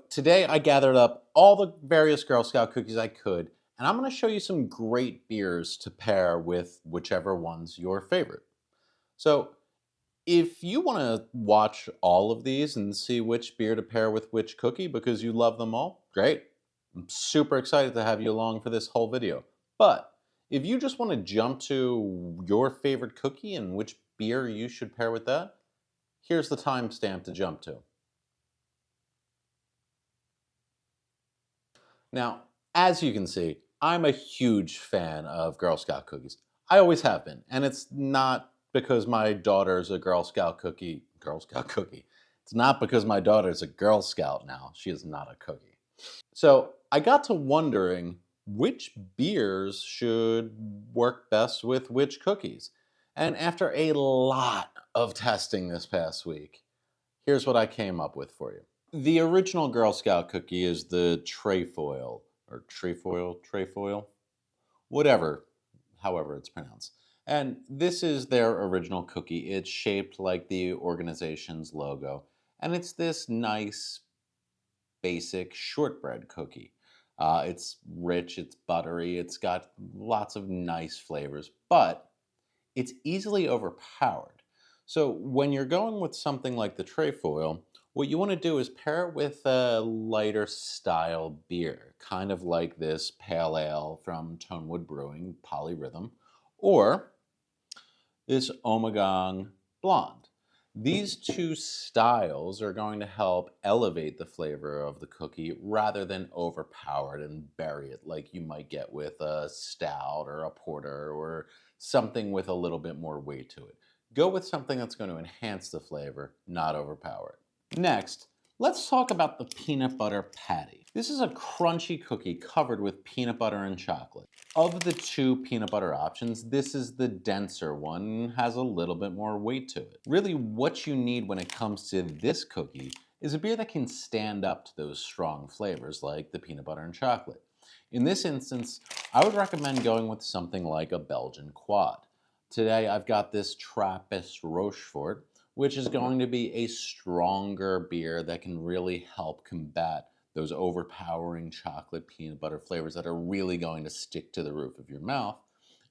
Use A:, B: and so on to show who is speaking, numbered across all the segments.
A: today I gathered up all the various Girl Scout cookies I could, and I'm going to show you some great beers to pair with whichever one's your favorite. So if you want to watch all of these and see which beer to pair with which cookie because you love them all, great. I'm super excited to have you along for this whole video. But if you just want to jump to your favorite cookie and which beer you should pair with that, here's the timestamp to jump to. Now, as you can see, I'm a huge fan of Girl Scout cookies. I always have been, and it's not because my daughter's a Girl Scout cookie. It's not because my daughter's a Girl Scout now. She is not a cookie. So I got to wondering which beers should work best with which cookies. And after a lot of testing this past week, here's what I came up with for you. The original Girl Scout cookie is the Trefoil, or Trefoil, whatever, however it's pronounced. And this is their original cookie. It's shaped like the organization's logo. And it's this nice, basic shortbread cookie. It's rich, it's buttery, it's got lots of nice flavors, but it's easily overpowered. So when you're going with something like the Trefoil, what you want to do is pair it with a lighter style beer, kind of like this pale ale from Tonewood Brewing, Polyrhythm, or this Ommegang Blonde. These two styles are going to help elevate the flavor of the cookie rather than overpower it and bury it like you might get with a stout or a porter or something with a little bit more weight to it. Go with something that's going to enhance the flavor, not overpower it. Next, let's talk about the peanut butter patty. This is a crunchy cookie covered with peanut butter and chocolate. Of the two peanut butter options, this is the denser one and has a little bit more weight to it. Really, what you need when it comes to this cookie is a beer that can stand up to those strong flavors like the peanut butter and chocolate. In this instance, I would recommend going with something like a Belgian quad. Today, I've got this Trappist Rochefort, which is going to be a stronger beer that can really help combat those overpowering chocolate peanut butter flavors that are really going to stick to the roof of your mouth.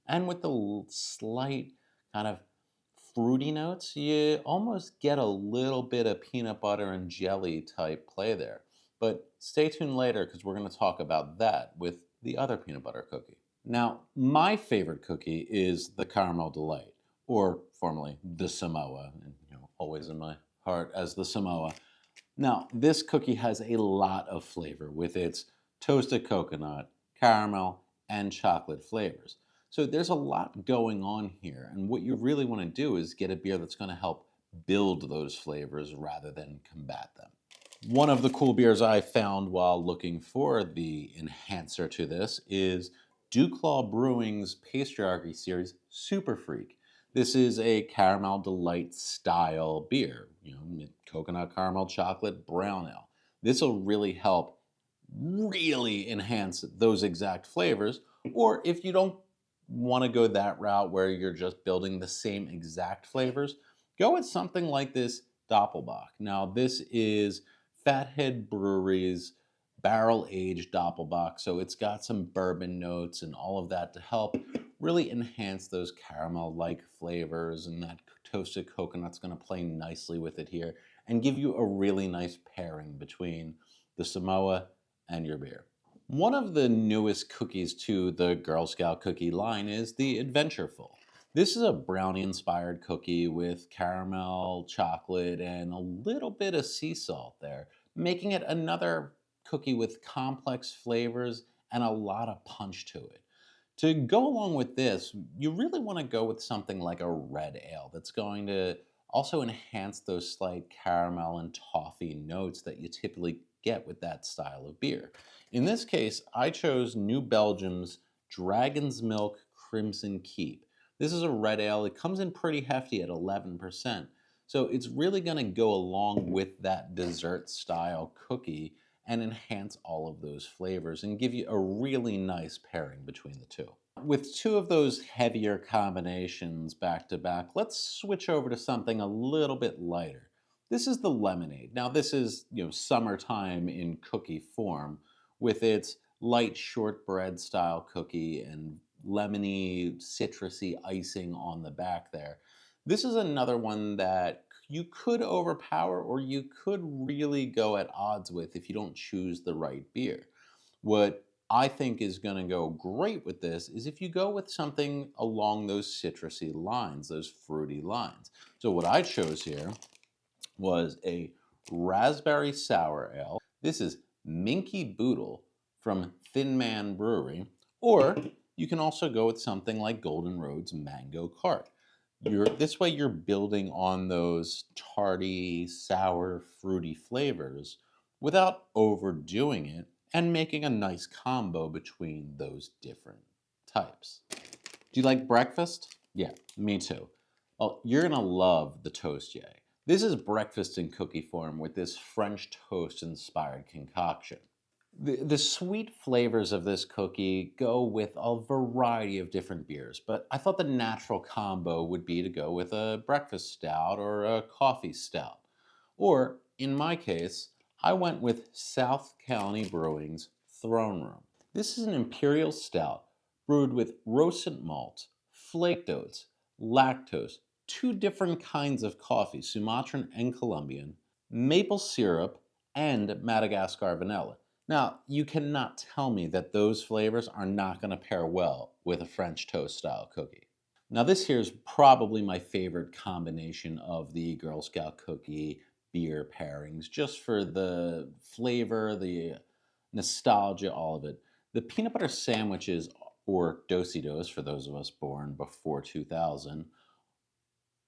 A: And with the slight kind of fruity notes, you almost get a little bit of peanut butter and jelly type play there. But stay tuned later because we're going to talk about that with the other peanut butter cookie. Now, my favorite cookie is the Caramel Delight, or formerly the Samoa, and always in my heart as the Samoa. Now, this cookie has a lot of flavor with its toasted coconut, caramel, and chocolate flavors. So there's a lot going on here, and what you really want to do is get a beer that's going to help build those flavors rather than combat them. One of the cool beers I found while looking for the enhancer to this is Dewclaw Brewing's Patriarchy Series Super Freak. This is a Caramel Delight style beer, coconut caramel chocolate brown ale. This will really help really enhance those exact flavors. Or if you don't want to go that route where you're just building the same exact flavors, go with something like this Doppelbock. Now, this is Fathead Brewery's barrel-aged Doppelbock, so it's got some bourbon notes and all of that to help really enhance those caramel-like flavors, and that toasted coconut's going to play nicely with it here and give you a really nice pairing between the Samoa and your beer. One of the newest cookies to the Girl Scout cookie line is the Adventureful. This is a brownie-inspired cookie with caramel, chocolate, and a little bit of sea salt there, making it another cookie with complex flavors and a lot of punch to it. To go along with this, you really want to go with something like a red ale that's going to also enhance those slight caramel and toffee notes that you typically get with that style of beer. In this case, I chose New Belgium's Dragon's Milk Crimson Keep. This is a red ale. It comes in pretty hefty at 11%. So it's really going to go along with that dessert style cookie and enhance all of those flavors and give you a really nice pairing between the two. With two of those heavier combinations back to back, let's switch over to something a little bit lighter. This is the lemonade. Now this is, summertime in cookie form with its light shortbread style cookie and lemony, citrusy icing on the back there. This is another one that you could overpower or you could really go at odds with if you don't choose the right beer. What I think is going to go great with this is if you go with something along those citrusy lines, those fruity lines. So what I chose here was a raspberry sour ale. This is Minky Boodle from Thin Man Brewery. Or you can also go with something like Golden Road's Mango Cart. This way you're building on those tarty, sour, fruity flavors without overdoing it and making a nice combo between those different types. Do you like breakfast? Yeah, me too. Well, you're gonna love the Toast Yay. This is breakfast in cookie form with this French toast inspired concoction. The sweet flavors of this cookie go with a variety of different beers, but I thought the natural combo would be to go with a breakfast stout or a coffee stout. Or, in my case, I went with South County Brewing's Throne Room. This is an imperial stout brewed with roasted malt, flaked oats, lactose, two different kinds of coffee, Sumatran and Colombian, maple syrup, and Madagascar vanilla. Now, you cannot tell me that those flavors are not going to pair well with a French toast style cookie. Now, this here is probably my favorite combination of the Girl Scout cookie beer pairings, just for the flavor, the nostalgia, all of it. The peanut butter sandwiches, or do-si-dos for those of us born before 2000,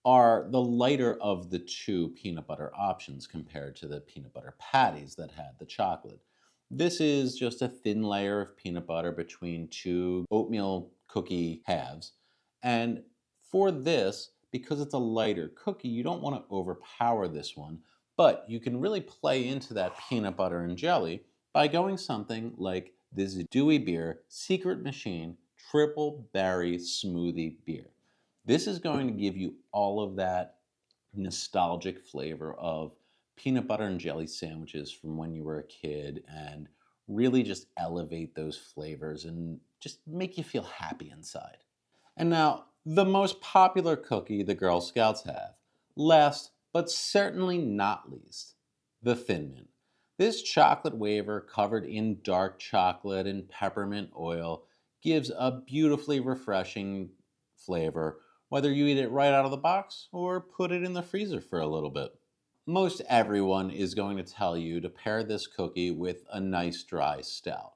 A: are the lighter of the two peanut butter options compared to the peanut butter patties that had the chocolate. This is just a thin layer of peanut butter between two oatmeal cookie halves. And for this, because it's a lighter cookie, you don't want to overpower this one, but you can really play into that peanut butter and jelly by going something like this Dewey Beer Secret Machine Triple Berry Smoothie Beer. This is going to give you all of that nostalgic flavor of peanut butter and jelly sandwiches from when you were a kid and really just elevate those flavors and just make you feel happy inside. And now, the most popular cookie the Girl Scouts have. Last, but certainly not least, the Thin Mint. This chocolate wafer covered in dark chocolate and peppermint oil gives a beautifully refreshing flavor, whether you eat it right out of the box or put it in the freezer for a little bit. Most everyone is going to tell you to pair this cookie with a nice dry stout.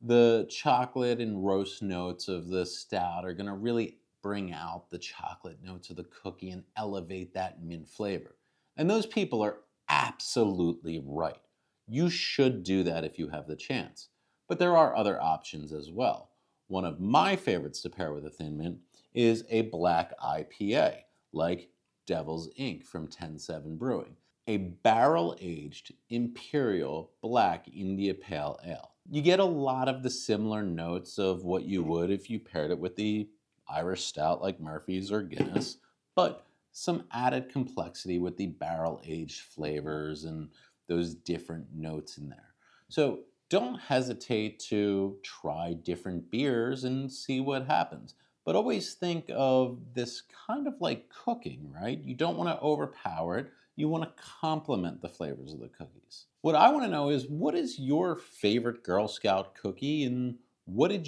A: The chocolate and roast notes of the stout are going to really bring out the chocolate notes of the cookie and elevate that mint flavor. And those people are absolutely right. You should do that if you have the chance. But there are other options as well. One of my favorites to pair with a Thin Mint is a black IPA, like Devil's Ink from 107 Brewing, a barrel-aged imperial black India Pale Ale. You get a lot of the similar notes of what you would if you paired it with the Irish Stout like Murphy's or Guinness, but some added complexity with the barrel-aged flavors and those different notes in there. So don't hesitate to try different beers and see what happens. But always think of this kind of like cooking, right? You don't want to overpower it. You want to complement the flavors of the cookies. What I want to know is, what is your favorite Girl Scout cookie and which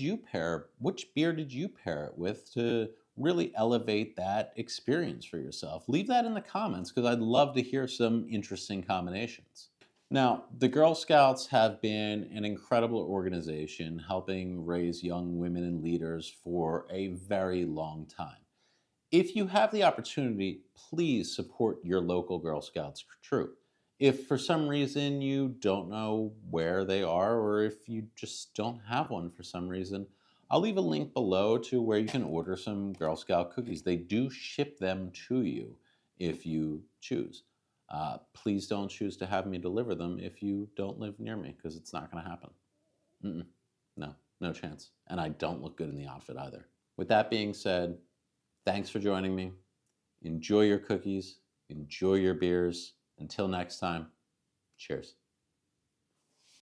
A: beer did you pair it with to really elevate that experience for yourself? Leave that in the comments because I'd love to hear some interesting combinations. Now, the Girl Scouts have been an incredible organization helping raise young women and leaders for a very long time. If you have the opportunity, please support your local Girl Scouts troop. If for some reason you don't know where they are, or if you just don't have one for some reason, I'll leave a link below to where you can order some Girl Scout cookies. They do ship them to you if you choose. Please don't choose to have me deliver them if you don't live near me, because it's not going to happen. Mm-mm. No, no chance. And I don't look good in the outfit either. With that being said, thanks for joining me. Enjoy your cookies, enjoy your beers, Until next time, cheers.